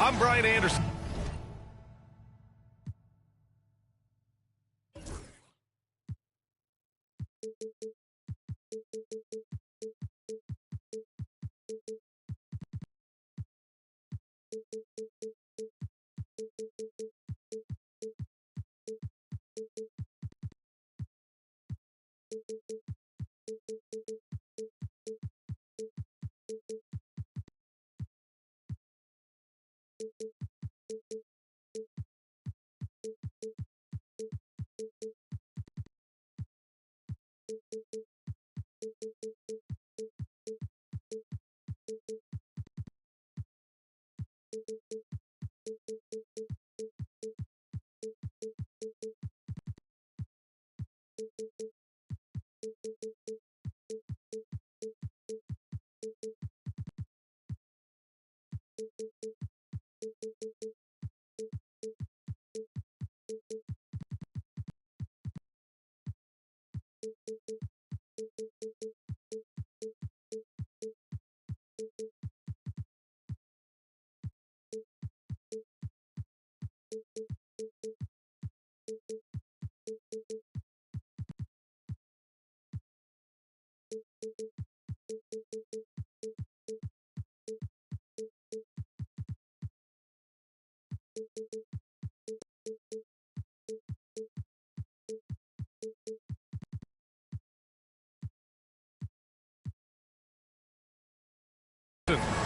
I'm Brian Anderson.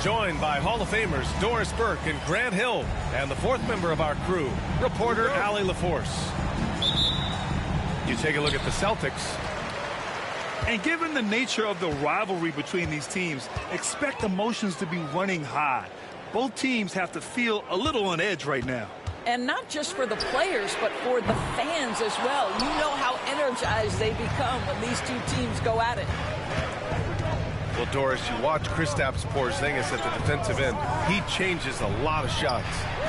Joined by Hall of Famers Doris Burke and Grant Hill, and the fourth member of our crew, reporter Allie LaForce. You take a look at the Celtics. And given the nature of the rivalry between these teams, expect emotions to be running high. Both teams have to feel a little on edge right now. And not just for the players, but for the fans as well. You know how energized they become when these two teams go at it. Well, Doris, you watch Kristaps Porzingis at the defensive end. He changes a lot of shots.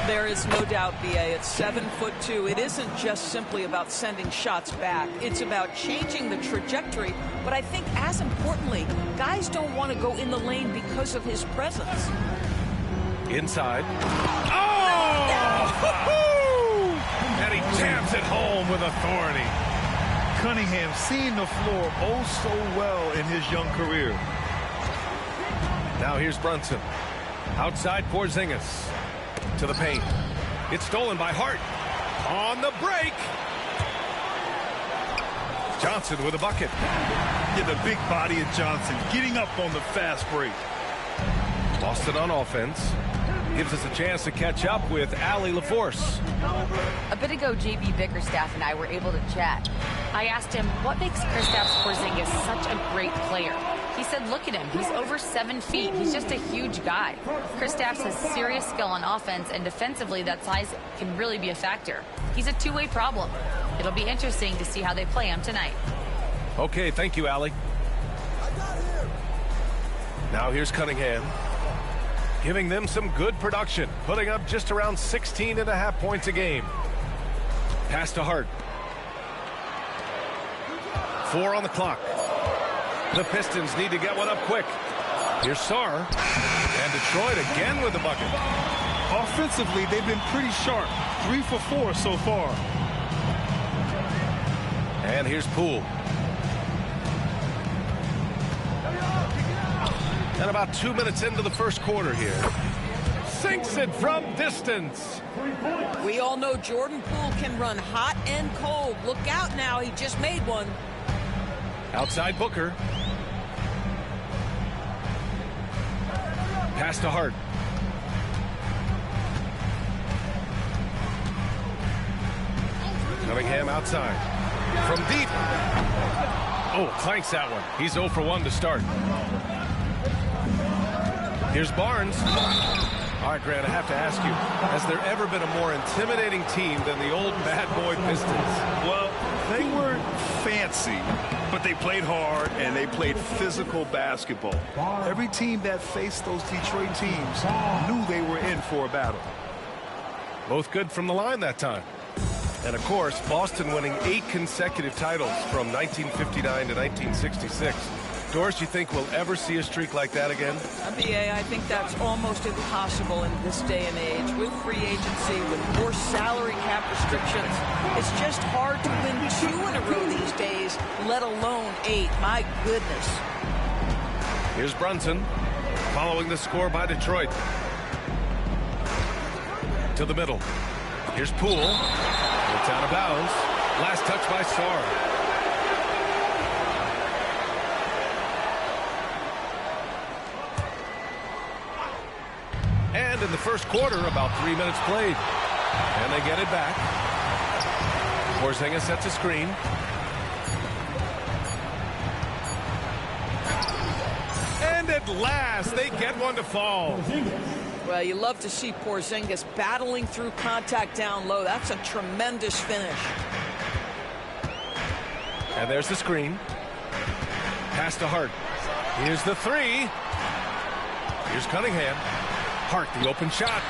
There is no doubt, B.A. It's 7'2". It isn't just simply about sending shots back. It's about changing the trajectory. But I think, as importantly, guys don't want to go in the lane because of his presence. Inside. Oh! And he jams it home with authority. Cunningham seeing the floor oh so well in his young career. Now here's Brunson. Outside Porzingis. To the paint. It's stolen by Hart. On the break. Johnson with a bucket. Yeah, the big body of Johnson getting up on the fast break. Lost it on offense. Gives us a chance to catch up with Allie LaForce. A bit ago, J.B. Bickerstaff and I were able to chat. I asked him, what makes Kristaps Porzingis such a great player? He said, look at him. He's over 7 feet. He's just a huge guy. Kristaps has serious skill on offense, and defensively, that size can really be a factor. He's a two-way problem. It'll be interesting to see how they play him tonight. Okay, thank you, Allie. Now here's Cunningham. Giving them some good production, putting up just around 16.5 points a game. Pass to Hart. 4 on the clock. The Pistons need to get one up quick. Here's Sarr. And Detroit again with the bucket. Offensively, they've been pretty sharp. 3 for 4 so far. And here's Poole. And about 2 minutes into the first quarter here. Sinks it from distance. We all know Jordan Poole can run hot and cold. Look out now, he just made one. Outside Booker. Pass to Hart. Cunningham outside. From deep. Oh, clanks that one. He's 0 for 1 to start. Here's Barnes. All right, Grant, I have to ask you, has there ever been a more intimidating team than the old bad boy Pistons? Well, they weren't fancy, but they played hard and they played physical basketball. Every team that faced those Detroit teams knew they were in for a battle. Both good from the line that time. And, of course, Boston winning 8 consecutive titles from 1959 to 1966. Doris, you think we'll ever see a streak like that again? BA, I think that's almost impossible in this day and age. With free agency, with more salary cap restrictions, it's just hard to win 2 in a row these days, let alone 8. My goodness. Here's Brunson, following the score by Detroit. To the middle. Here's Poole. It's out of bounds. Last touch by Starr. And in the first quarter, about 3 minutes played. And they get it back. Porzingis sets a screen. And at last, they get one to fall. Well, you love to see Porzingis battling through contact down low. That's a tremendous finish. And there's the screen. Pass to Hart. Here's the three. Here's Cunningham. Hart, the open shot.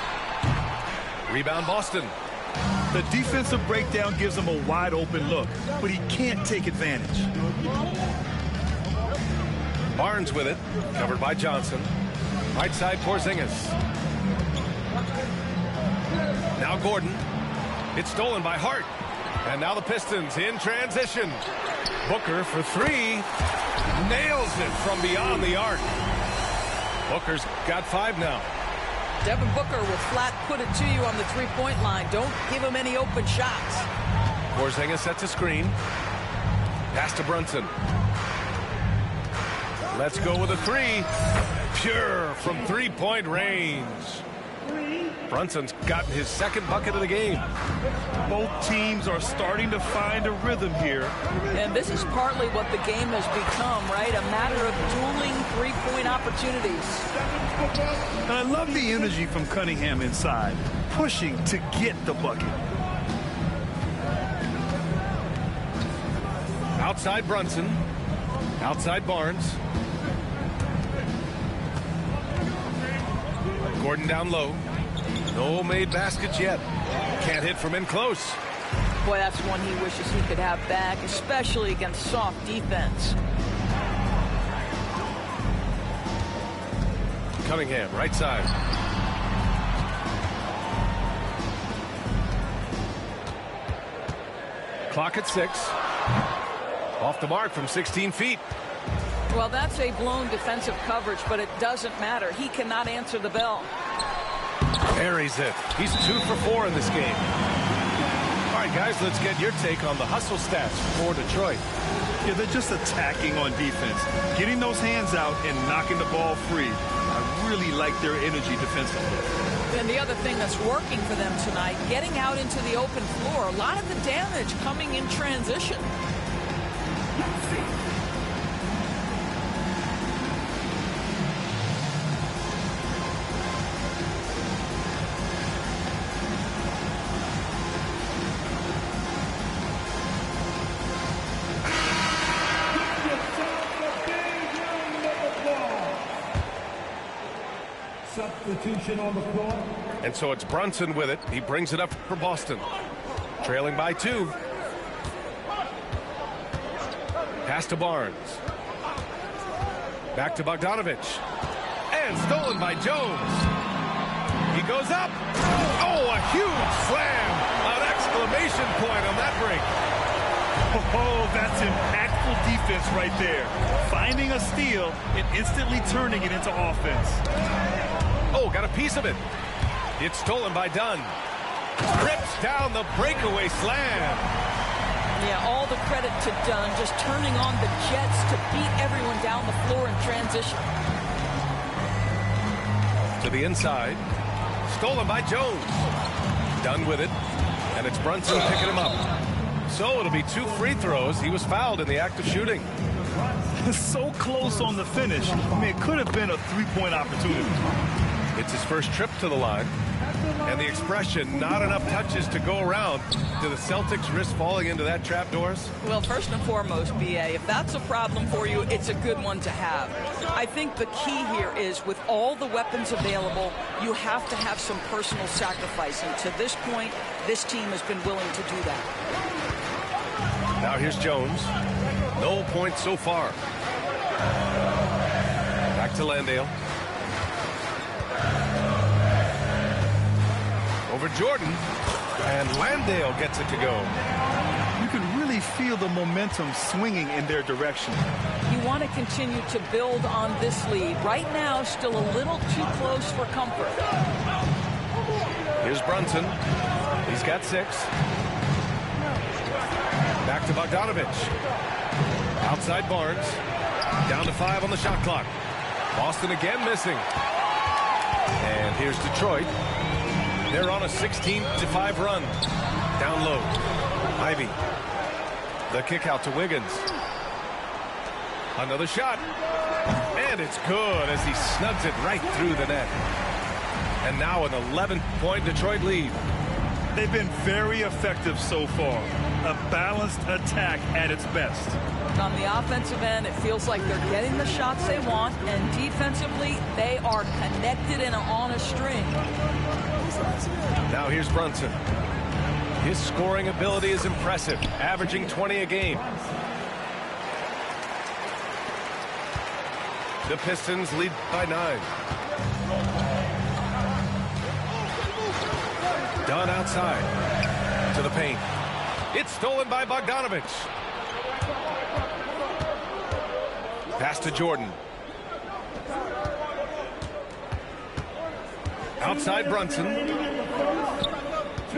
Rebound, Boston. The defensive breakdown gives him a wide open look, but he can't take advantage. Barnes with it. Covered by Johnson. Right side, Porzingis. Now Gordon. It's stolen by Hart. And now the Pistons in transition. Booker for three. Nails it from beyond the arc. Booker's got 5 now. Devin Booker will flat put it to you on the three-point line. Don't give him any open shots. Porzingis sets a screen. Pass to Brunson. Let's go with a three. Pure from three-point range. Brunson's gotten his second bucket of the game. Both teams are starting to find a rhythm here. And this is partly what the game has become, right? A matter of dueling three-point opportunities. And I love the energy from Cunningham inside, pushing to get the bucket. Outside Brunson. Outside Barnes. Gordon down low. No made baskets yet. Can't hit from in close. Boy, that's one he wishes he could have back, especially against soft defense. Cunningham, right side. Clock at 6. Off the mark from 16 feet. Well, that's a blown defensive coverage, but it doesn't matter. He cannot answer the bell. Buries it. He's 2 for 4 in this game. All right, guys, let's get your take on the hustle stats for Detroit. Yeah, they're just attacking on defense, getting those hands out and knocking the ball free. I really like their energy defensively. And the other thing that's working for them tonight, getting out into the open floor. A lot of the damage coming in transition. Substitution on the floor. And so it's Brunson with it. He brings it up for Boston. Trailing by 2. Pass to Barnes. Back to Bogdanovich. And stolen by Jones. He goes up. Oh, a huge slam. An exclamation point on that break. Oh, that's impactful defense right there. Finding a steal and instantly turning it into offense. Oh, got a piece of it. It's stolen by Dunn. Rips down the breakaway slam. Yeah, all the credit to Dunn, just turning on the jets to beat everyone down the floor in transition. To the inside. Stolen by Jones. Dunn with it. And it's Brunson picking him up. So it'll be 2 free throws. He was fouled in the act of shooting. So close on the finish. I mean, it could have been a three-point opportunity. It's his first trip to the line. And the expression, not enough touches to go around. Do the Celtics risk falling into that trap, Doris? Well, first and foremost, BA, if that's a problem for you, it's a good one to have. I think the key here is with all the weapons available, you have to have some personal sacrifice. And to this point, this team has been willing to do that. Now here's Jones. No points so far. Back to Landale. Over Jordan. And Landale gets it to go. You can really feel the momentum swinging in their direction. You want to continue to build on this lead. Right now, still a little too close for comfort. Here's Brunson. He's got 6. Back to Bogdanovich. Outside Barnes. Down to 5 on the shot clock. Boston again missing. And here's Detroit. They're on a 16-5 run. Down low. Ivy. The kick out to Wiggins. Another shot. And it's good as he snugs it right through the net. And now an 11-point Detroit lead. They've been very effective so far. A balanced attack at its best. On the offensive end, it feels like they're getting the shots they want, and defensively, they are connected and on a string. Now here's Brunson. His scoring ability is impressive, averaging 20 a game. The Pistons lead by 9. Dunn outside to the paint. It's stolen by Bogdanovich. Pass to Jordan. Outside Brunson.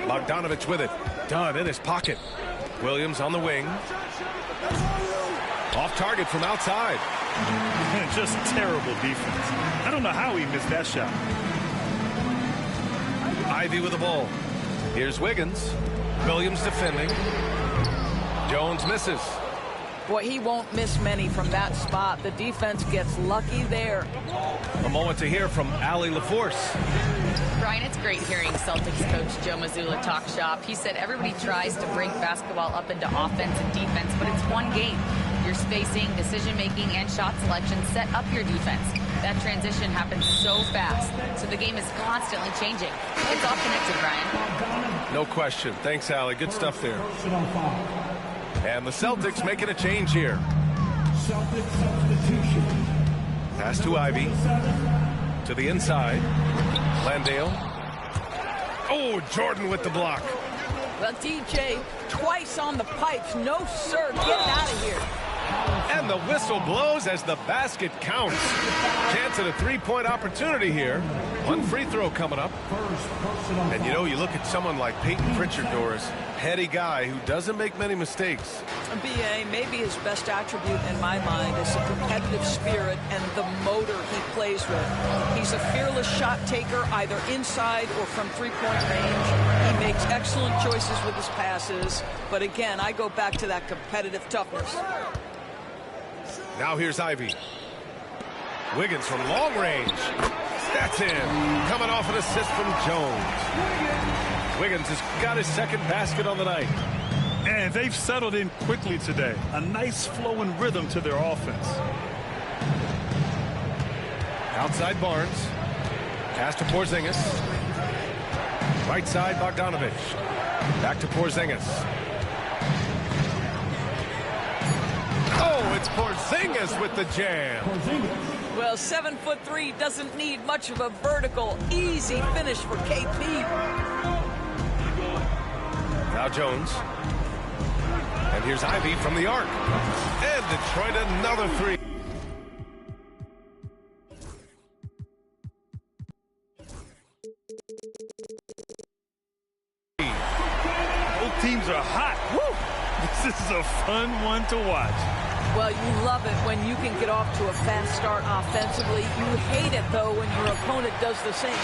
Bogdanovich with it. Dunn in his pocket. Williams on the wing. Off target from outside. Just terrible defense. I don't know how he missed that shot. Ivy with the ball. Here's Wiggins. Williams defending. Jones misses. Boy, he won't miss many from that spot. The defense gets lucky there. A moment to hear from Allie LaForce. Brian, it's great hearing Celtics coach Joe Mazzulla talk shop. He said everybody tries to break basketball up into offense and defense, but it's one game. Your spacing, decision-making, and shot selection set up your defense. That transition happens so fast, so the game is constantly changing. It's all connected, Brian. No question. Thanks, Allie. Good stuff there. And the Celtics making a change here. Pass to Ivy. To the inside. Landale. Oh, Jordan with the block. Well, DJ, twice on the pipes. No, sir. Get out of here. And the whistle blows as the basket counts. Chance at a three-point opportunity here. One free throw coming up. And you know, you look at someone like Peyton Pritchard, Doris, heady guy who doesn't make many mistakes. BA, maybe his best attribute in my mind is the competitive spirit and the motor he plays with. He's a fearless shot taker, either inside or from three-point range. He makes excellent choices with his passes. But again, I go back to that competitive toughness. Now here's Ivy. Wiggins from long range. That's in. Coming off an assist from Jones. Wiggins has got his second basket on the night. And they've settled in quickly today. A nice flowing rhythm to their offense. Outside Barnes. Pass to Porzingis. Right side Bogdanovich. Back to Porzingis. Oh, it's Porzingis with the jam. Well, 7'3" doesn't need much of a vertical. Easy finish for KP. Now Jones. And here's Ivy from the arc. And Detroit another three. Both teams are hot. Woo! This is a fun one to watch. Well, you love it when you can get off to a fast start offensively. You hate it, though, when your opponent does the same.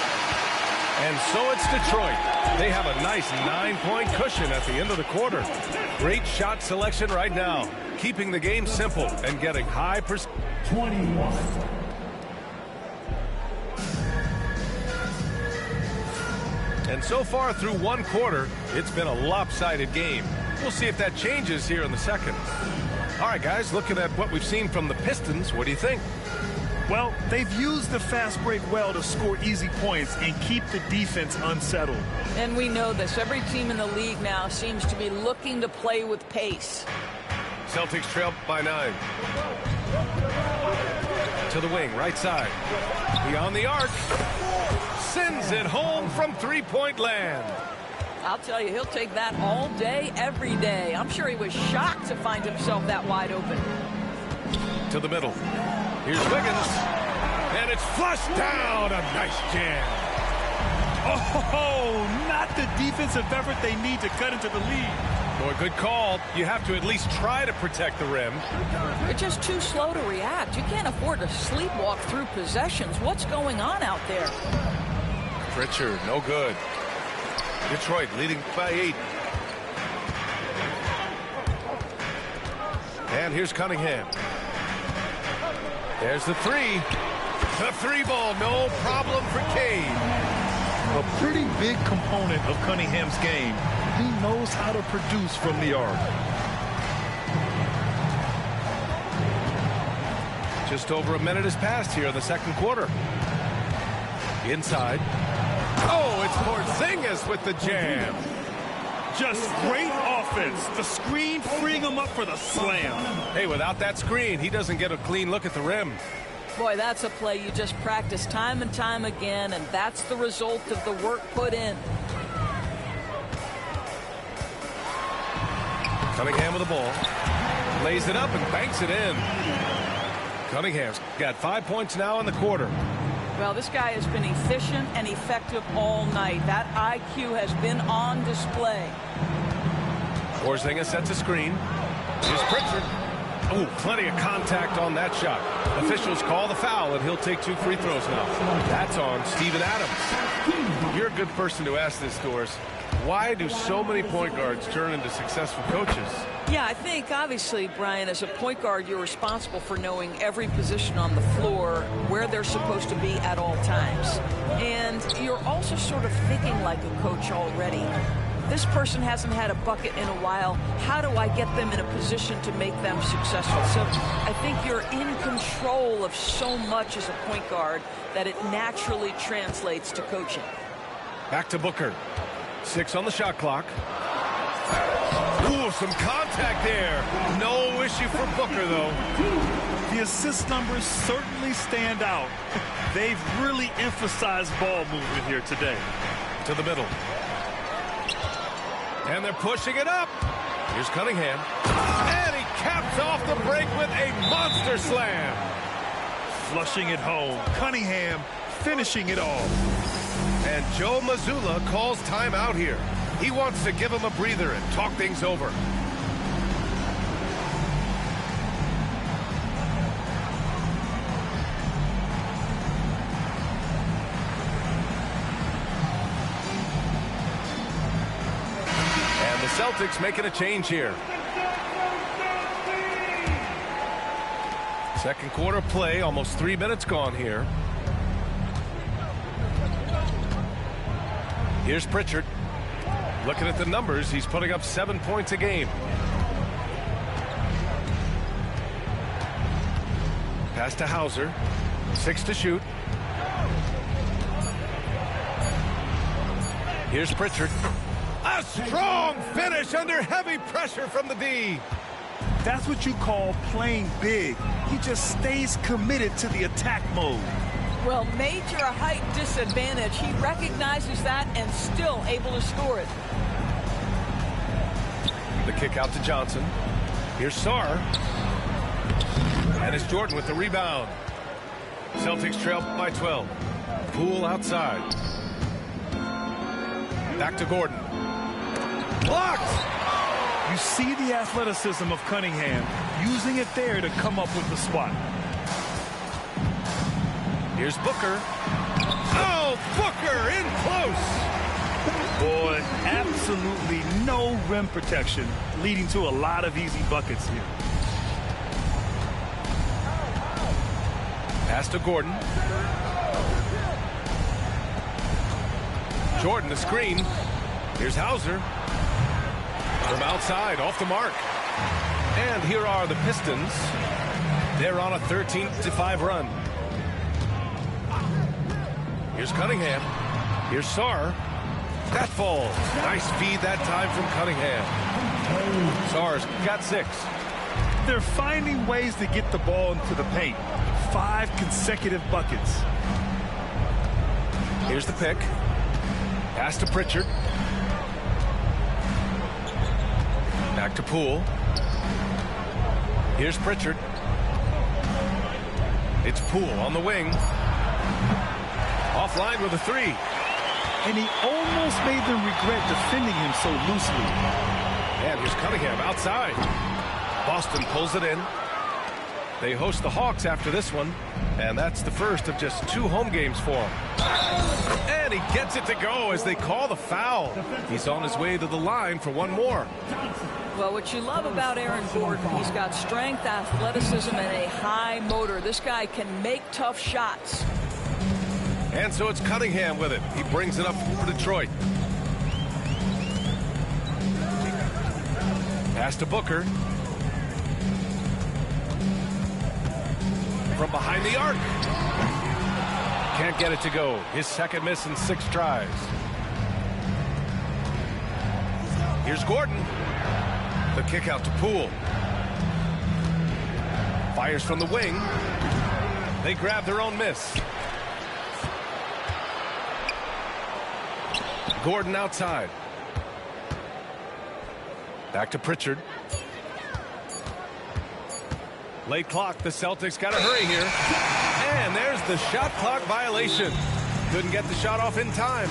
And so it's Detroit. They have a nice 9-point cushion at the end of the quarter. Great shot selection right now, keeping the game simple and getting high percent. 21. And so far through one quarter, it's been a lopsided game. We'll see if that changes here in the second. All right, guys, looking at what we've seen from the Pistons, what do you think? Well, they've used the fast break well to score easy points and keep the defense unsettled. And we know this. Every team in the league now seems to be looking to play with pace. Celtics trail by 9. To the wing, right side. Beyond the arc. Sends it home from three-point land. I'll tell you, he'll take that all day, every day. I'm sure he was shocked to find himself that wide open. To the middle. Here's Wiggins. And it's flushed down. A nice jam. Oh, not the defensive effort they need to cut into the lead. Boy, good call. You have to at least try to protect the rim. They're just too slow to react. You can't afford to sleepwalk through possessions. What's going on out there? Pritchard, no good. Detroit leading by 8. And here's Cunningham. There's the three. The three ball, no problem for Cade. A pretty big component of Cunningham's game. He knows how to produce from the arc. Just over a minute has passed here in the second quarter. Inside. Oh, it's Porzingis with the jam. Just great offense. The screen freeing him up for the slam. Hey, without that screen, he doesn't get a clean look at the rim. Boy, that's a play you just practice time and time again, and that's the result of the work put in. Cunningham with the ball. Lays it up and banks it in. Cunningham's got 5 points now in the quarter. Well, this guy has been efficient and effective all night. That IQ has been on display. Porzingis sets a screen. Here's Pritchard. Oh, plenty of contact on that shot. Officials call the foul, and he'll take 2 free throws now. That's on Steven Adams. You're a good person to ask this, Doris. Why do so many point guards turn into successful coaches? Yeah, I think, obviously, Brian, as a point guard, you're responsible for knowing every position on the floor, where they're supposed to be at all times. And you're also sort of thinking like a coach already. This person hasn't had a bucket in a while. How do I get them in a position to make them successful? So I think you're in control of so much as a point guard that it naturally translates to coaching. Back to Booker. 6 on the shot clock. Ooh, some contact there. No issue for Booker, though. The assist numbers certainly stand out. They've really emphasized ball movement here today. To the middle. And they're pushing it up. Here's Cunningham. And he caps off the break with a monster slam. Flushing it home. Cunningham finishing it off. And Joe Mazzulla calls timeout here. He wants to give him a breather and talk things over. And the Celtics making a change here. Second quarter play, almost 3 minutes gone here. Here's Pritchard. Looking at the numbers, he's putting up 7 points a game. Pass to Hauser. 6 to shoot. Here's Pritchard. A strong finish under heavy pressure from the D. That's what you call playing big. He just stays committed to the attack mode. Well, major height disadvantage. He recognizes that and still able to score it. The kick out to Johnson. Here's Sarr. And it's Jordan with the rebound. Celtics trail by 12. Poole outside. Back to Gordon. Blocked! You see the athleticism of Cunningham, using it there to come up with the spot. Here's Booker. Oh, Booker in close. Boy, absolutely no rim protection, leading to a lot of easy buckets here. Pass to Gordon. Jordan, the screen. Here's Hauser. From outside, off the mark. And here are the Pistons. They're on a 13-5 run. Here's Cunningham. Here's Sarr. That falls. Nice feed that time from Cunningham. Sarr's got 6. They're finding ways to get the ball into the paint. 5 consecutive buckets. Here's the pick. Pass to Pritchard. Back to Poole. Here's Pritchard. It's Poole on the wing. Offline with a 3. And he almost made them regret defending him so loosely. And here's Cunningham outside. Boston pulls it in. They host the Hawks after this one, and that's the first of just 2 home games for him. And he gets it to go as they call the foul. He's on his way to the line for one more. Well, what you love about Aaron Gordon, he's got strength, athleticism, and a high motor. This guy can make tough shots. And so it's Cunningham with it. He brings it up for Detroit. Pass to Booker. From behind the arc. Can't get it to go. His second miss in 6 tries. Here's Gordon. The kick out to Poole. Fires from the wing. They grab their own miss. Gordon outside. Back to Pritchard. Late clock. The Celtics got to hurry here. And there's the shot clock violation. Couldn't get the shot off in time.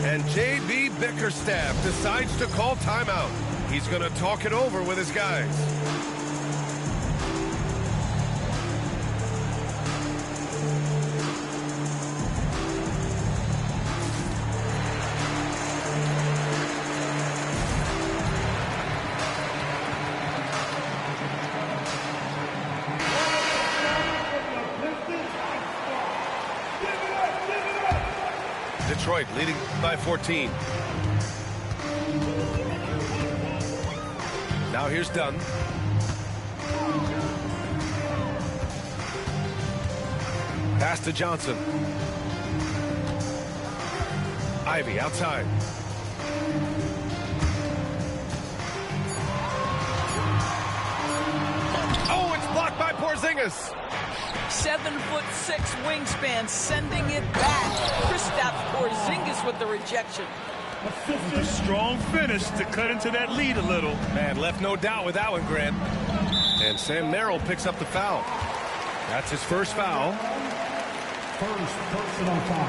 And J.B. Bickerstaff decides to call timeout. He's going to talk it over with his guys. Detroit leading by 14. Now here's Dunn. Pass to Johnson. Ivy outside. Oh, it's blocked by Porzingis. 7'6" wingspan, sending it back. Kristaps Porzingis with the rejection. A strong finish to cut into that lead a little. Man, left no doubt with that one, Grant. And Sam Merrill picks up the foul. That's his first foul. First personal foul.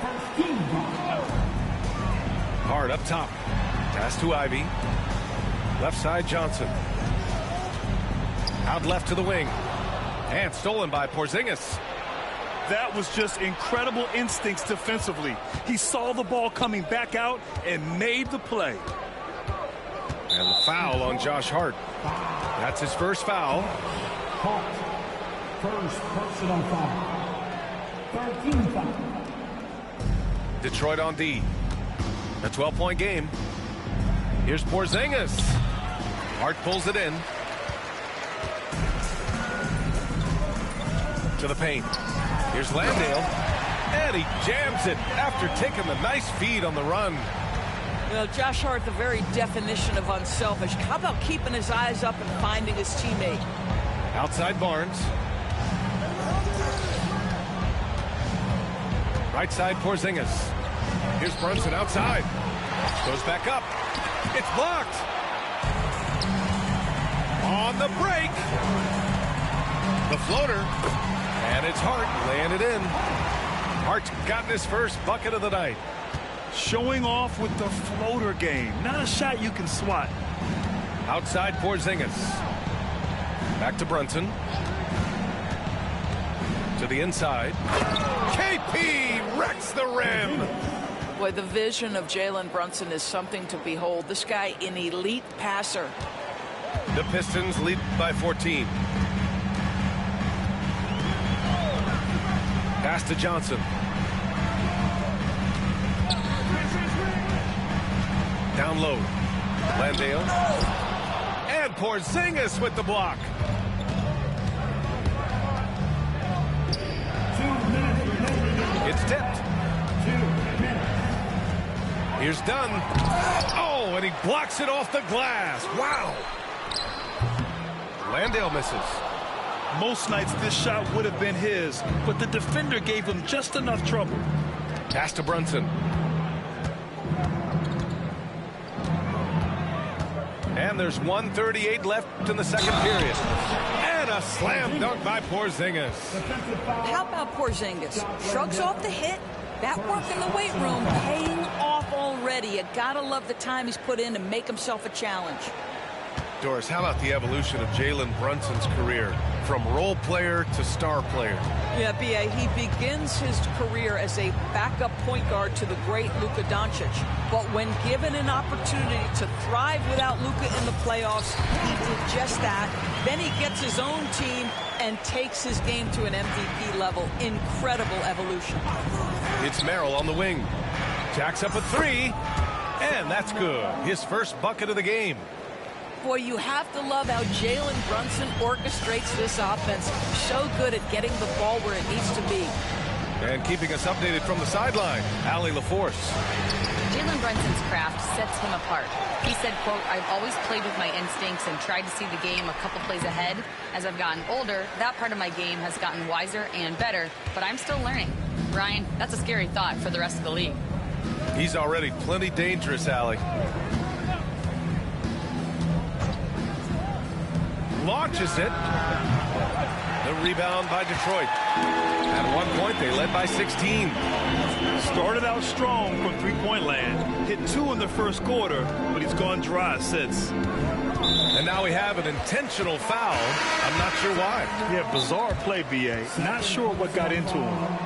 First team foul. Hard up top. Pass to Ivy. Left side, Johnson. Out left to the wing. And stolen by Porzingis. That was just incredible instincts defensively. He saw the ball coming back out and made the play. And the foul on Josh Hart. That's his first foul. Hart. First personal foul. 13 foul. Detroit on D. A 12-point game. Here's Porzingis. Hart pulls it in. To the paint. Here's Landale. And he jams it after taking the nice feed on the run. Well, Josh Hart, the very definition of unselfish. How about keeping his eyes up and finding his teammate? Outside Barnes. Right side Porzingis. Here's Brunson outside. Goes back up. It's blocked. On the break. The floater. And it's Hart laying it in. Hart's gotten his first bucket of the night. Showing off with the floater game. Not a shot you can swat. Outside Porzingis. Back to Brunson. To the inside. KP wrecks the rim. Boy, the vision of Jalen Brunson is something to behold. This guy, an elite passer. The Pistons lead by 14. Pass to Johnson. Down low. Landale. And Porzingis with the block. 2 minutes remaining. It's tipped. 2 minutes. Here's Dunn. Oh, and he blocks it off the glass. Wow. Landale misses. Most nights this shot would have been his, but the defender gave him just enough trouble. Pass to Brunson. And there's 1:38 left in the second period. And a slam dunk by Porzingis. How about Porzingis? Shrugs off the hit. That work in the weight room paying off already. You gotta love the time he's put in to make himself a challenge. Doris, how about the evolution of Jalen Brunson's career from role player to star player? Yeah, B.A., he begins his career as a backup point guard to the great Luka Doncic. But when given an opportunity to thrive without Luka in the playoffs, he did just that. Then he gets his own team and takes his game to an MVP level. Incredible evolution. It's Merrill on the wing. Jacks up a three, and that's good. His first bucket of the game. Boy, you have to love how Jalen Brunson orchestrates this offense. So good at getting the ball where it needs to be. And keeping us updated from the sideline, Allie LaForce. Jalen Brunson's craft sets him apart. He said, quote, "I've always played with my instincts and tried to see the game a couple plays ahead. As I've gotten older, that part of my game has gotten wiser and better, but I'm still learning." Brian, that's a scary thought for the rest of the league. He's already plenty dangerous, Allie. Launches it. The rebound by Detroit. At one point, they led by 16. Started out strong from three-point land. Hit 2 in the first quarter, but he's gone dry since. And now we have an intentional foul. I'm not sure why. Yeah, bizarre play, B.A. Not sure what got into him.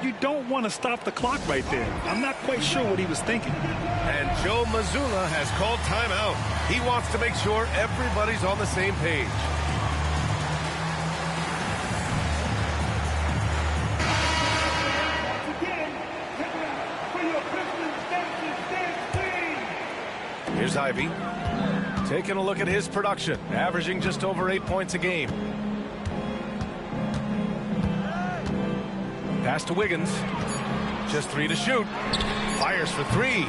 You don't want to stop the clock right there. I'm not quite sure what he was thinking. And Joe Mazzulla has called timeout. He wants to make sure everybody's on the same page. Here's Ivy. Taking a look at his production, averaging just over 8 points a game. Pass to Wiggins. Just 3 to shoot. Fires for 3.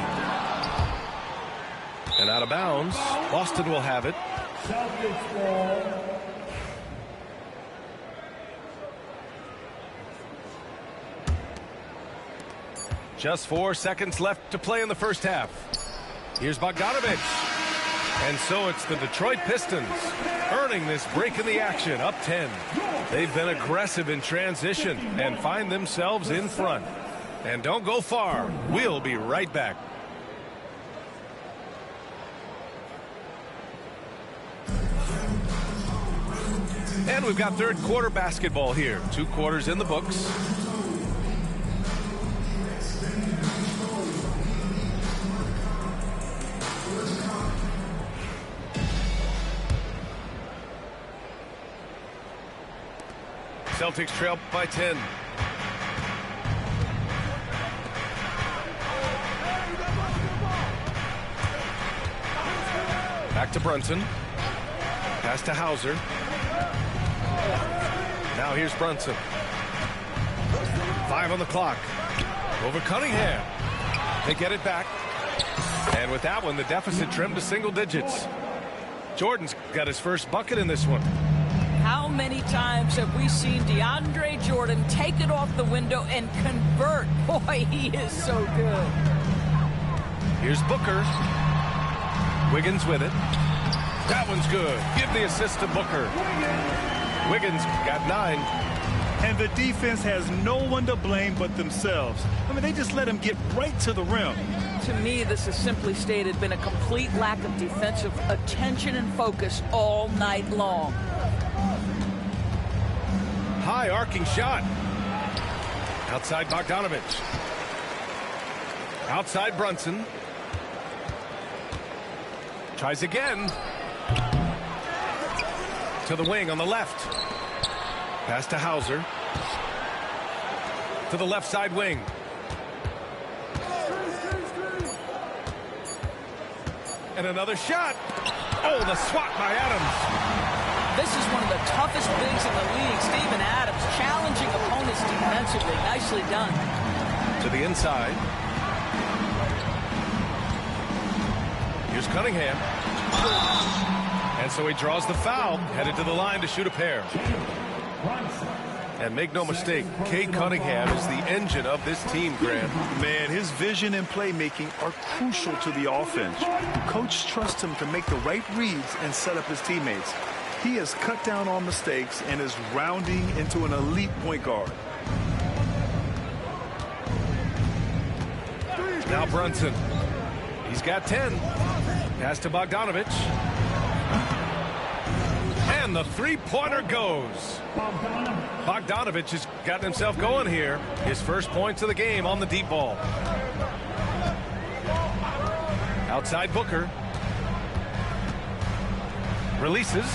And out of bounds. Boston will have it. Celtics ball. Just 4 seconds left to play in the first half. Here's Bogdanovic. And so it's the Detroit Pistons earning this break in the action, up 10. They've been aggressive in transition and find themselves in front. And don't go far. We'll be right back. And we've got third quarter basketball here. 2 quarters in the books. Celtics trail by 10. Back to Brunson. Pass to Hauser. Now here's Brunson. 5 on the clock. Over Cunningham. They get it back. And with that one, the deficit trimmed to single digits. Jordan's got his first bucket in this one. How many times have we seen DeAndre Jordan take it off the window and convert? Boy, he is so good. Here's Booker. Wiggins with it. That one's good. Give the assist to Booker. Wiggins got 9. And the defense has no one to blame but themselves. I mean, they just let him get right to the rim. To me, this has simply stated been a complete lack of defensive attention and focus all night long. High arcing shot. Outside Bogdanovic. Outside Brunson. Tries again. To the wing on the left. Pass to Hauser. To the left side wing. And another shot. Oh, the swat by Adams. This is one of the toughest bigs in the league. Steven Adams challenging opponents defensively. Nicely done. To the inside. Here's Cunningham. And so he draws the foul, headed to the line to shoot a pair. And make no mistake, Cade Cunningham is the engine of this team, Grant. Man, his vision and playmaking are crucial to the offense. Coach trusts him to make the right reads and set up his teammates. He has cut down on mistakes and is rounding into an elite point guard. Now Brunson. He's got 10. Pass to Bogdanovich. And the three-pointer goes. Bogdanovich has gotten himself going here. His first points of the game on the deep ball. Outside Booker. Releases.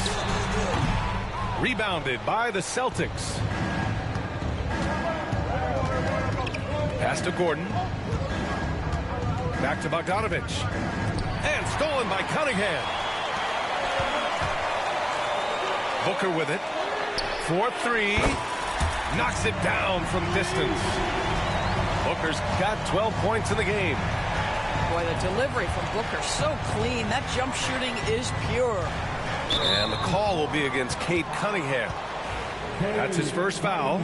Rebounded by the Celtics. Pass to Gordon. Back to Bogdanovich. And stolen by Cunningham. Booker with it. 4-3. Knocks it down from distance. Booker's got 12 points in the game. Boy, the delivery from Booker, so clean. That jump shooting is pure. And the call will be against Cade Cunningham. That's his first foul.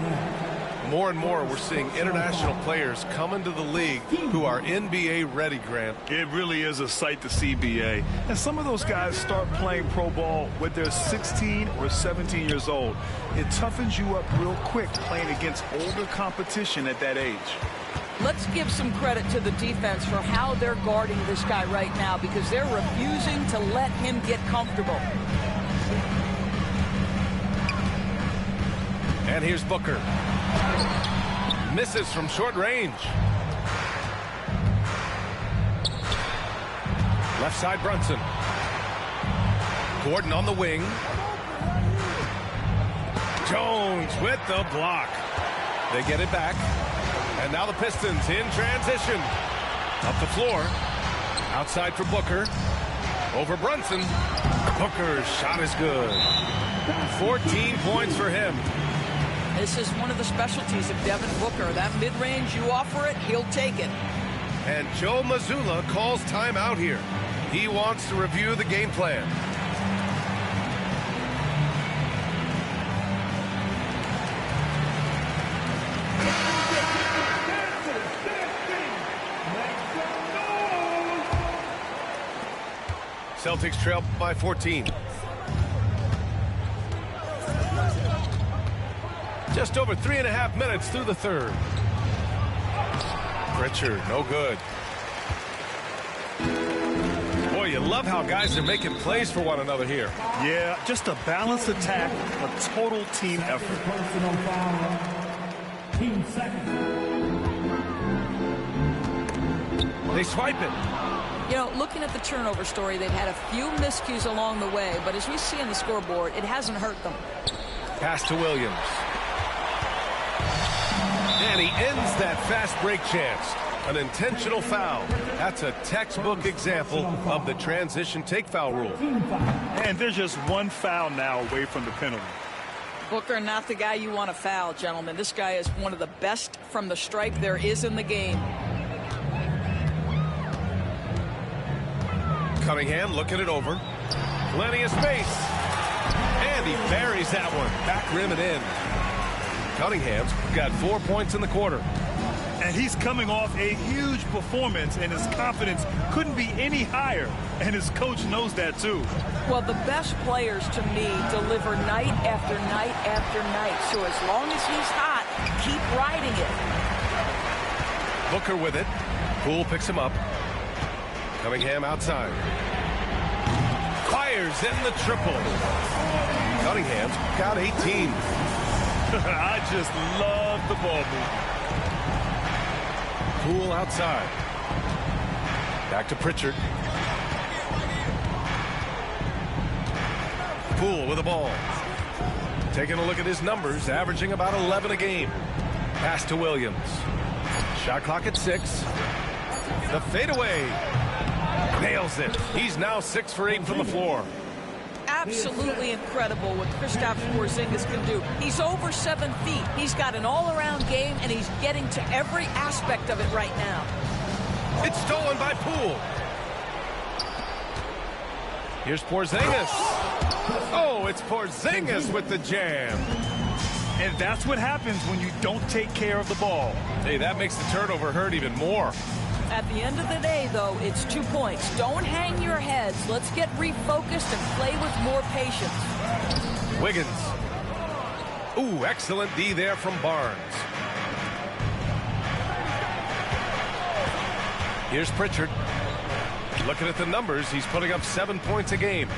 More and more, we're seeing international players come into the league who are NBA ready, Grant. It really is a sight to see, BA. And some of those guys start playing pro ball when they're 16 or 17 years old. It toughens you up real quick playing against older competition at that age. Let's give some credit to the defense for how they're guarding this guy right now, because they're refusing to let him get comfortable. And here's Booker. Misses from short range. Left side Brunson. Gordon on the wing. Jones with the block. They get it back. And now the Pistons in transition. Up the floor. Outside for Booker. Over Brunson. Booker's shot is good. 14 points for him. This is one of the specialties of Devin Booker. That mid-range, you offer it, he'll take it. And Joe Mazzulla calls timeout here. He wants to review the game plan. Celtics trail by 14. Just over 3.5 minutes through the third. Pritchard, no good. Boy, you love how guys are making plays for one another here. Yeah, just a balanced attack, a total team effort. Personal foul. Team second. They swipe it. You know, looking at the turnover story, they've had a few miscues along the way, but as we see on the scoreboard, it hasn't hurt them. Pass to Williams. And he ends that fast break chance. An intentional foul. That's a textbook example of the transition take foul rule. And there's just one foul now away from the penalty. Booker, not the guy you want to foul, gentlemen. This guy is one of the best from the stripe there is in the game. Cunningham looking it over. Plenty of space. And he buries that one. Back rim and in. Cunningham's got 4 points in the quarter. And he's coming off a huge performance, and his confidence couldn't be any higher. And his coach knows that, too. Well, the best players, to me, deliver night after night after night. So as long as he's hot, keep riding it. Booker with it. Poole picks him up. Cunningham outside. Fires in the triple. Cunningham's got 18. I just love the ball move. Poole outside. Back to Pritchard. Poole with the ball. Taking a look at his numbers, averaging about 11 a game. Pass to Williams. Shot clock at 6. The fadeaway. Nails it. He's now 6 for 8 from the floor. Absolutely incredible what Kristaps Porzingis can do. He's over 7 feet. He's got an all-around game, and he's getting to every aspect of it right now. It's stolen by Poole. Here's Porzingis. Oh, it's Porzingis with the jam. And that's what happens when you don't take care of the ball. Hey, that makes the turnover hurt even more. At the end of the day, though, it's 2 points. Don't hang your heads. Let's get refocused and play with more patience. Wiggins. Ooh, excellent D there from Barnes. Here's Pritchard. Looking at the numbers, he's putting up 7 points a game.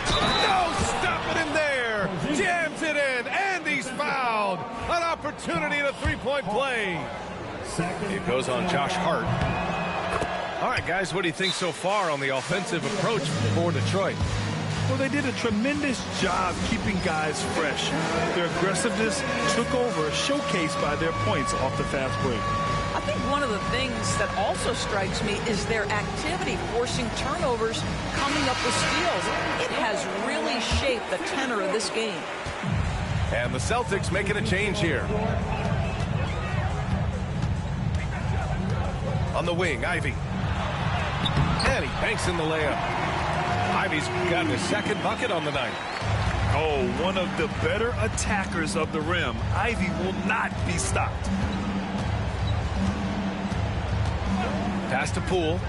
No, stopping him there. Jams it in, and he's fouled. An opportunity in a three-point play. It goes on Josh Hart. All right, guys, what do you think so far on the offensive approach for Detroit? Well, they did a tremendous job keeping guys fresh. Their aggressiveness took over, showcased by their points off the fast break. I think one of the things that also strikes me is their activity, forcing turnovers, coming up with steals. It has really shaped the tenor of this game. And the Celtics making a change here. On the wing, Ivy. And he banks in the layup. Ivy's got his second bucket on the night. Oh, one of the better attackers of the rim. Ivy will not be stopped. Pass to Poole.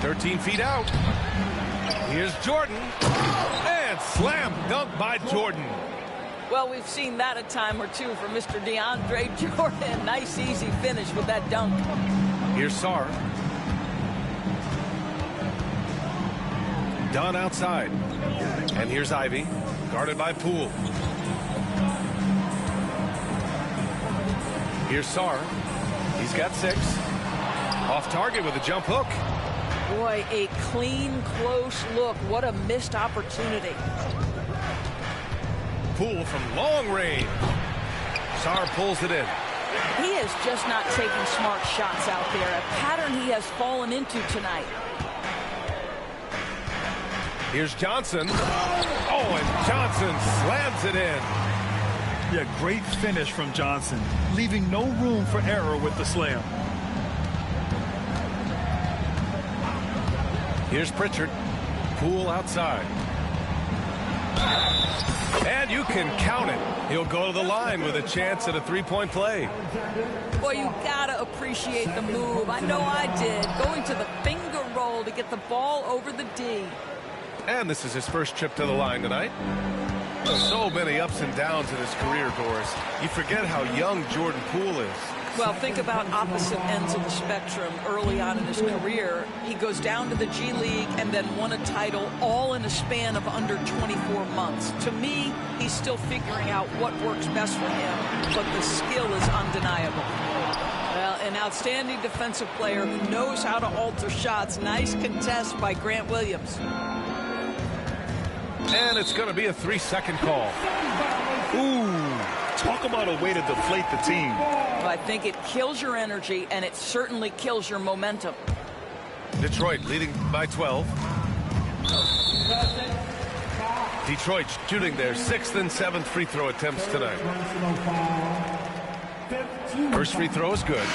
"13 feet out. Here's Jordan. And slam dunk by Jordan. Well, we've seen that a time or two from Mr. DeAndre Jordan. Nice, easy finish with that dunk. Here's Sarr. Dunn outside. And here's Ivy, guarded by Poole. Here's Sarr. He's got 6. Off target with a jump hook. Boy, a clean, close look. What a missed opportunity. Poole from long range. Sarr pulls it in. He is just not taking smart shots out there, a pattern he has fallen into tonight. Here's Johnson. Oh, and Johnson slams it in. Yeah, great finish from Johnson, leaving no room for error with the slam. Here's Pritchard. Poole outside. And you can count it. He'll go to the line with a chance at a three-point play. Boy, you gotta appreciate the move. I know I did. Going to the finger roll to get the ball over the D. And this is his first trip to the line tonight. So many ups and downs in his career, Doris. You forget how young Jordan Poole is. Well, think about opposite ends of the spectrum. Early on in his career, he goes down to the G League and then won a title all in a span of under 24 months. To me, he's still figuring out what works best for him, but the skill is undeniable. Well, an outstanding defensive player who knows how to alter shots. Nice contest by Grant Williams. And it's going to be a 3-second call. Ooh, talk about a way to deflate the team. Well, I think it kills your energy, and it certainly kills your momentum. Detroit leading by 12. Detroit shooting their 6th and 7th free throw attempts tonight. First free throw is good.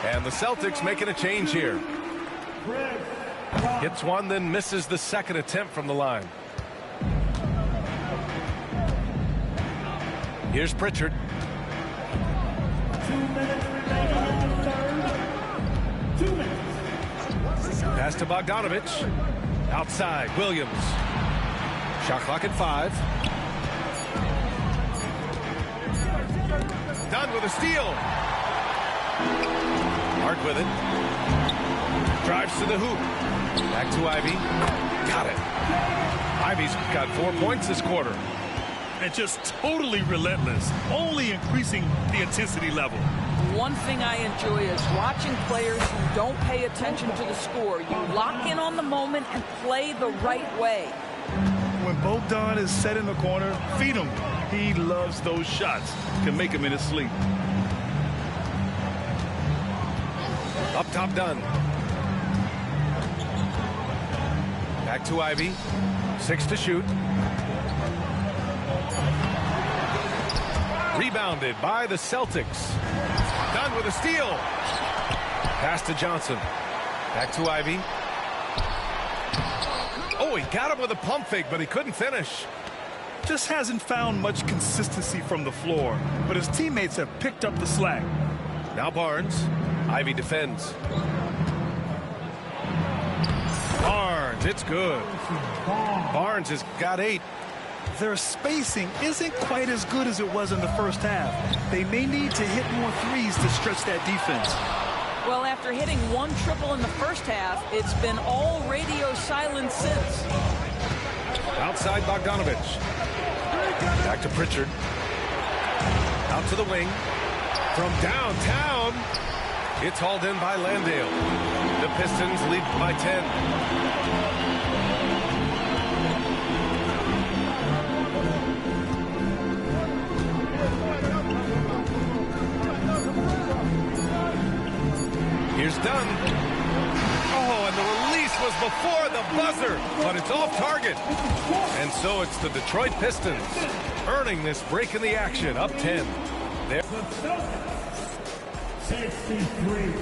And the Celtics making a change here. Hits one, then misses the second attempt from the line. Here's Pritchard. 2 minutes remaining in the third. 2 minutes. Pass to Bogdanovich. Outside, Williams. Shot clock at 5. Done with a steal. Hart with it. Drives to the hoop. Back to Ivy. Got it. Ivy's got 4 points this quarter. And just totally relentless, only increasing the intensity level. One thing I enjoy is watching players who don't pay attention to the score. You lock in on the moment and play the right way. When Bogdan is set in the corner, feed him. He loves those shots. Can make him in his sleep. Up top, done. Back to Ivy. 6 to shoot. Rebounded by the Celtics. Done with a steal. Pass to Johnson. Back to Ivy. Oh, he got him with a pump fake, but he couldn't finish. Just hasn't found much consistency from the floor, but his teammates have picked up the slack. Now Barnes. Ivy defends. Barnes, it's good. Barnes has got 8. Their spacing isn't quite as good as it was in the first half. They may need to hit more threes to stretch that defense. Well, after hitting 1 triple in the first half, it's been all radio silence since. Outside Bogdanovich. Back to Pritchard. Out to the wing. From downtown. It's hauled in by Landale. The Pistons lead by 10. Here's Dunn. Oh, and the release was before the buzzer, but it's off target. And so it's the Detroit Pistons earning this break in the action, up 10. There. 63.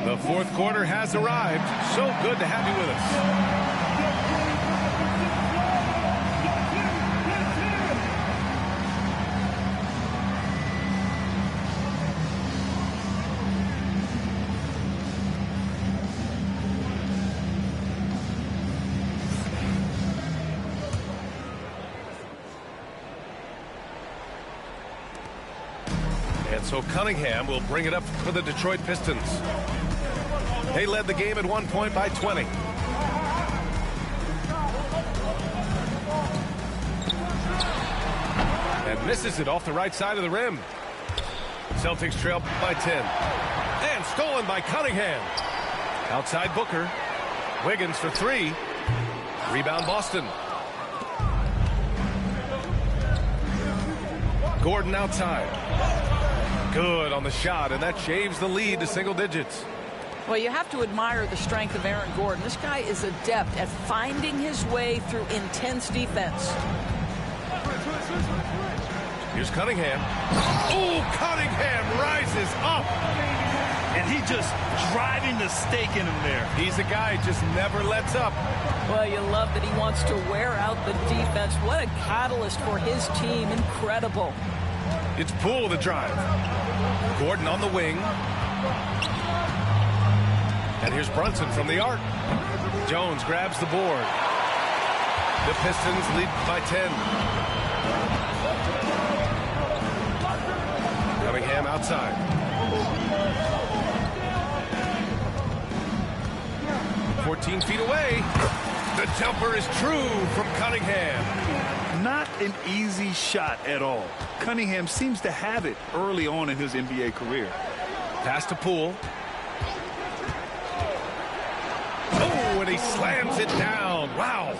The fourth quarter has arrived. So good to have you with us. And so Cunningham will bring it up for the Detroit Pistons. They led the game at one point by 20. And misses it off the right side of the rim. Celtics trail by 10. And stolen by Cunningham. Outside Booker. Wiggins for 3. Rebound Boston. Gordon outside. Good on the shot, and that shaves the lead to single digits. Well, you have to admire the strength of Aaron Gordon. This guy is adept at finding his way through intense defense. Here's Cunningham. Oh, Cunningham rises up. And he just driving the stake in him there. He's a guy who just never lets up. Well, you love that he wants to wear out the defense. What a catalyst for his team. Incredible. It's Poole the drive. Gordon on the wing. And here's Brunson from the arc. Jones grabs the board. The Pistons lead by 10. Cunningham outside. "14 feet away. The jumper is true from Cunningham. Not an easy shot at all. Cunningham seems to have it early on in his NBA career. Pass to Poole. Oh, and he slams it down. Wow.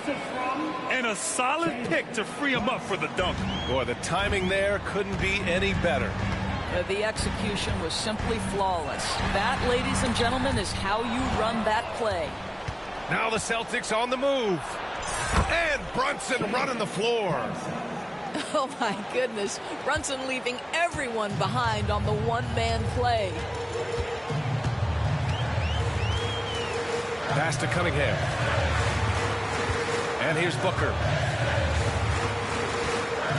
And a solid pick to free him up for the dunk. Boy, the timing there couldn't be any better. The execution was simply flawless. That, ladies and gentlemen, is how you run that play. Now the Celtics on the move. And Brunson running the floor. Oh, my goodness. Brunson leaving everyone behind on the one-man play. Pass to Cunningham. And here's Booker.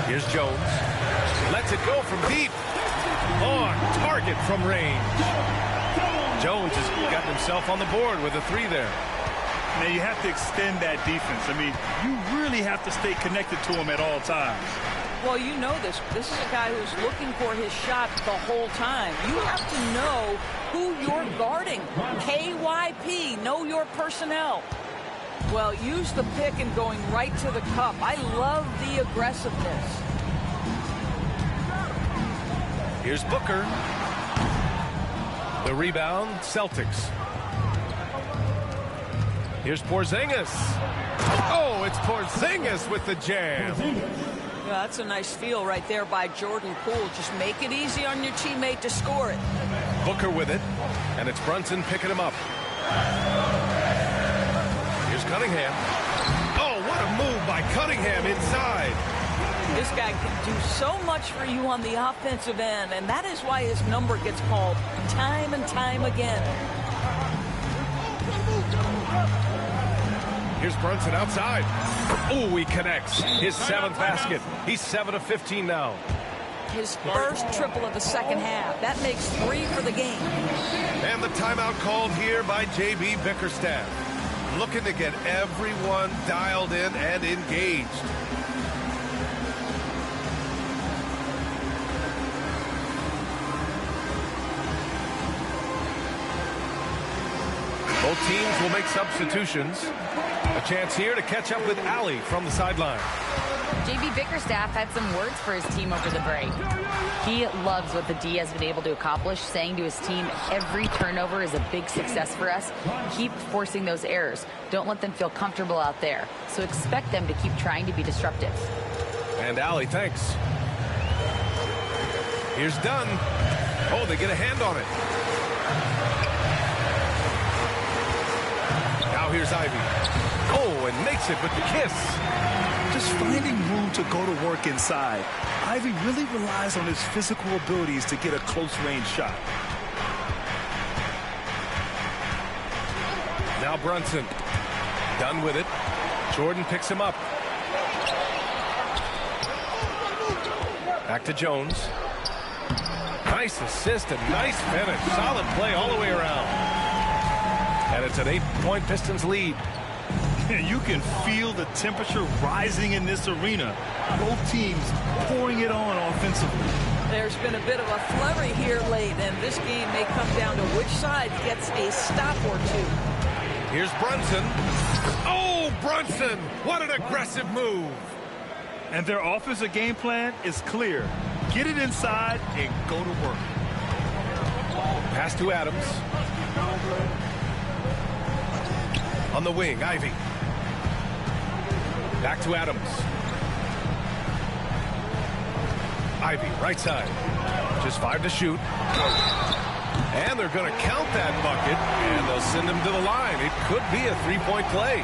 Here's Jones. Lets it go from deep. On target from range. Jones has gotten himself on the board with a 3 there. Now you have to extend that defense. I mean, you really have to stay connected to him at all times. Well, you know this. This is a guy who's looking for his shot the whole time. You have to know who you're guarding. KYP, know your personnel. Well, use the pick and going right to the cup. I love the aggressiveness. Here's Booker. The rebound, Celtics. Here's Porzingis. Oh, it's Porzingis with the jam. Yeah, that's a nice feel right there by Jordan Poole. Just make it easy on your teammate to score it. Booker with it, and it's Brunson picking him up. Here's Cunningham. Oh, what a move by Cunningham inside. This guy can do so much for you on the offensive end, and that is why his number gets called time and time again. Here's Brunson outside. Oh, he connects. His 7th basket. He's 7 of 15 now. His first triple of the second half. That makes 3 for the game. And the timeout called here by J.B. Bickerstaff. Looking to get everyone dialed in and engaged. Both teams will make substitutions. A chance here to catch up with Allie from the sideline. J.B. Bickerstaff had some words for his team over the break. He loves what the D has been able to accomplish, saying to his team, every turnover is a big success for us. Keep forcing those errors. Don't let them feel comfortable out there. So expect them to keep trying to be disruptive. And Allie, thanks. Here's Dunn. Oh, they get a hand on it. Now here's Ivy. Oh, and makes it with the kiss. Just finding room to go to work inside. Ivy really relies on his physical abilities to get a close-range shot. Now Brunson. Done with it. Jordan picks him up. Back to Jones. Nice assist and nice finish. Solid play all the way around. And it's an 8-point Pistons lead. You can feel the temperature rising in this arena. Both teams pouring it on offensively. There's been a bit of a flurry here late, and this game may come down to which side gets a stop or two. Here's Brunson. Oh, Brunson! What an aggressive move. And their offensive game plan is clear. Get it inside and go to work. Pass to Adams. On the wing, Ivy. Back to Adams. Ivy, right side. Just 5 to shoot. And they're going to count that bucket, and they'll send him to the line. It could be a 3-point play.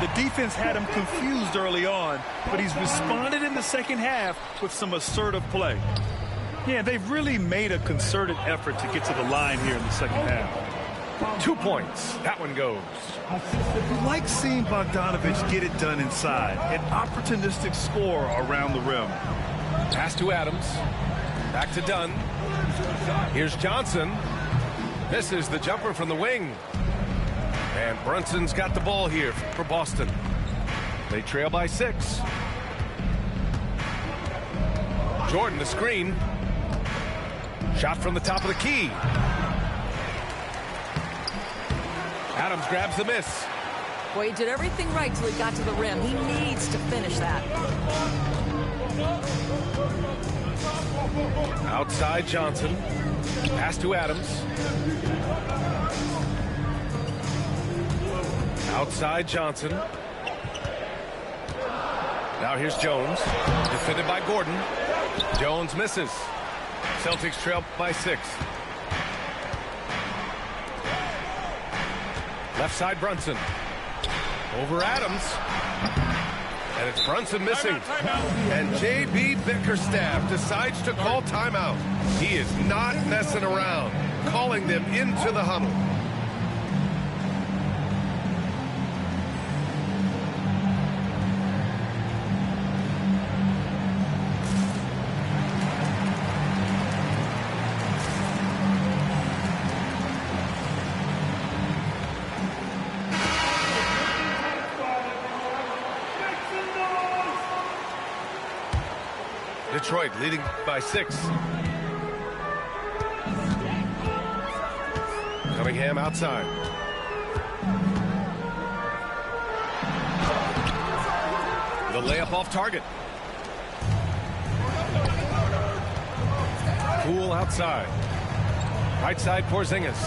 The defense had him confused early on, but he's responded in the second half with some assertive play. Yeah, they've really made a concerted effort to get to the line here in the second half. 2 points. That one goes. We like seeing Bogdanovich get it done inside. An opportunistic score around the rim. Pass to Adams. Back to Dunn. Here's Johnson. Misses the jumper from the wing. And Brunson's got the ball here for Boston. They trail by 6. Jordan, the screen. Shot from the top of the key. Adams grabs the miss. Boy, he did everything right till he got to the rim. He needs to finish that. Outside Johnson. Pass to Adams. Outside Johnson. Now here's Jones. Defended by Gordon. Jones misses. Celtics trail by 6. Left side Brunson. Over Adams. And it's Brunson missing. And J.B. Bickerstaff decides to call timeout. He is not messing around. Calling them into the huddle. Detroit leading by 6. Cunningham outside. The layup off target. Poole outside. Right side Porzingis.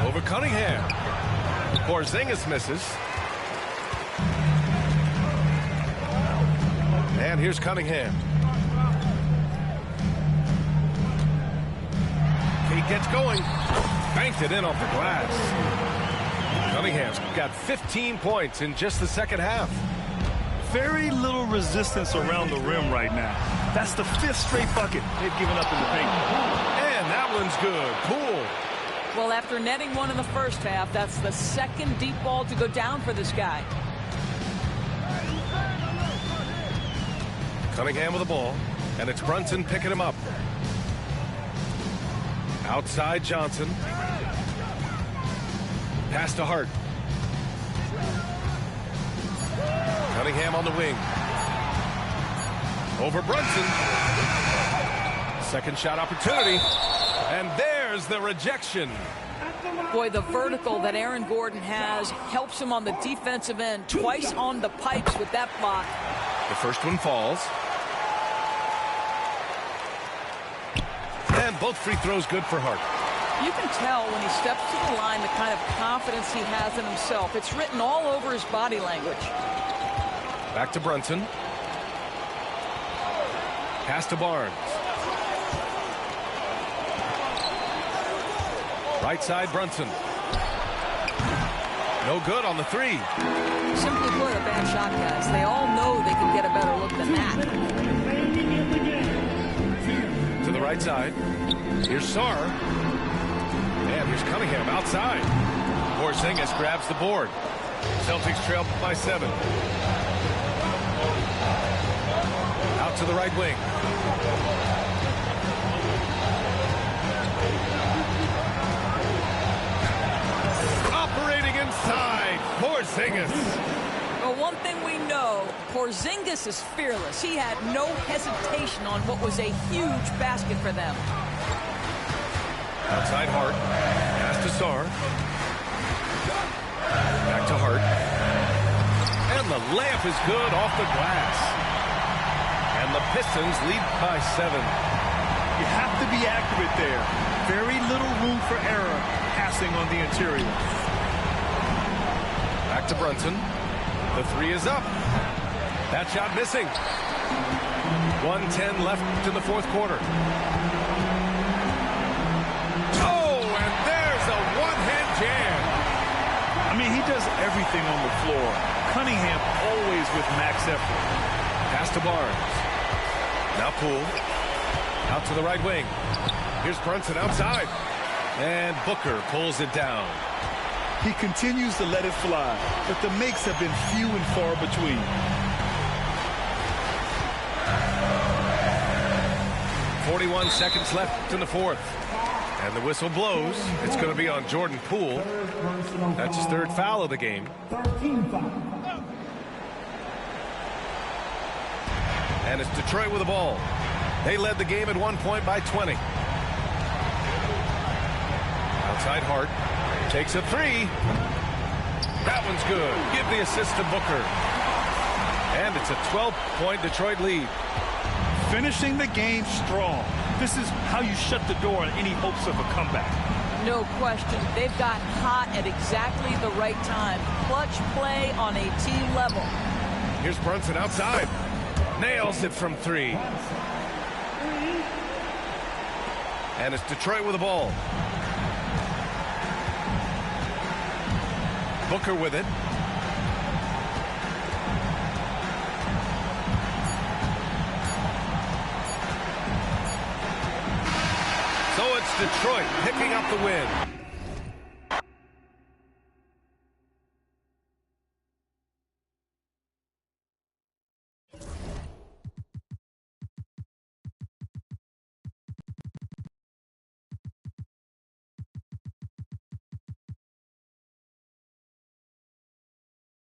Over Cunningham. Porzingis misses. And here's Cunningham. He gets going. Banked it in off the glass. Cunningham's got 15 points in just the second half. Very little resistance around the rim right now. That's the 5th straight bucket they've given up in the paint. And that one's good. Poole. Well, after netting one in the first half, that's the second deep ball to go down for this guy. Cunningham with the ball, and it's Brunson picking him up. Outside Johnson. Pass to Hart. Cunningham on the wing. Over Brunson. Second shot opportunity. And there's the rejection. Boy, the vertical that Aaron Gordon has helps him on the defensive end. Twice on the pipes with that block. The first one falls. And both free throws good for Hart. You can tell when he steps to the line the kind of confidence he has in himself. It's written all over his body language. Back to Brunson. Pass to Barnes. Right side Brunson. No good on the three. Simply put, a bad shot, guys. They all know they can get a better look than that. To the right side. Here's Sarr. And here's Cunningham outside. Porzingis grabs the board. Celtics trail by 7. Out to the right wing. Operating inside. Porzingis. Well, one thing we know, Porzingis is fearless. He had no hesitation on what was a huge basket for them. Outside Hart. Pass to Sarr. Back to Hart. And the layup is good off the glass. And the Pistons lead by 7. You have to be accurate there. Very little room for error passing on the interior. Back to Brunson. The three is up. That shot missing. 1:10 left in the fourth quarter. Oh, and there's a one-hand jam. I mean, he does everything on the floor. Cunningham always with max effort. Pass to Barnes. Now Poole. Out to the right wing. Here's Brunson outside. And Booker pulls it down. He continues to let it fly, but the makes have been few and far between. .41 seconds left in the fourth. And the whistle blows. It's going to be on Jordan Poole. That's his third foul of the game. 13 foul. And it's Detroit with the ball. They led the game at 1 point by 20. Outside Hart. Takes a three. That one's good. Give the assist to Booker. And it's a 12-point Detroit lead. Finishing the game strong. This is how you shut the door on any hopes of a comeback. No question. They've gotten hot at exactly the right time. Clutch play on a team level. Here's Brunson outside. Nails it from 3. And it's Detroit with the ball. Booker with it. So it's Detroit picking up the win.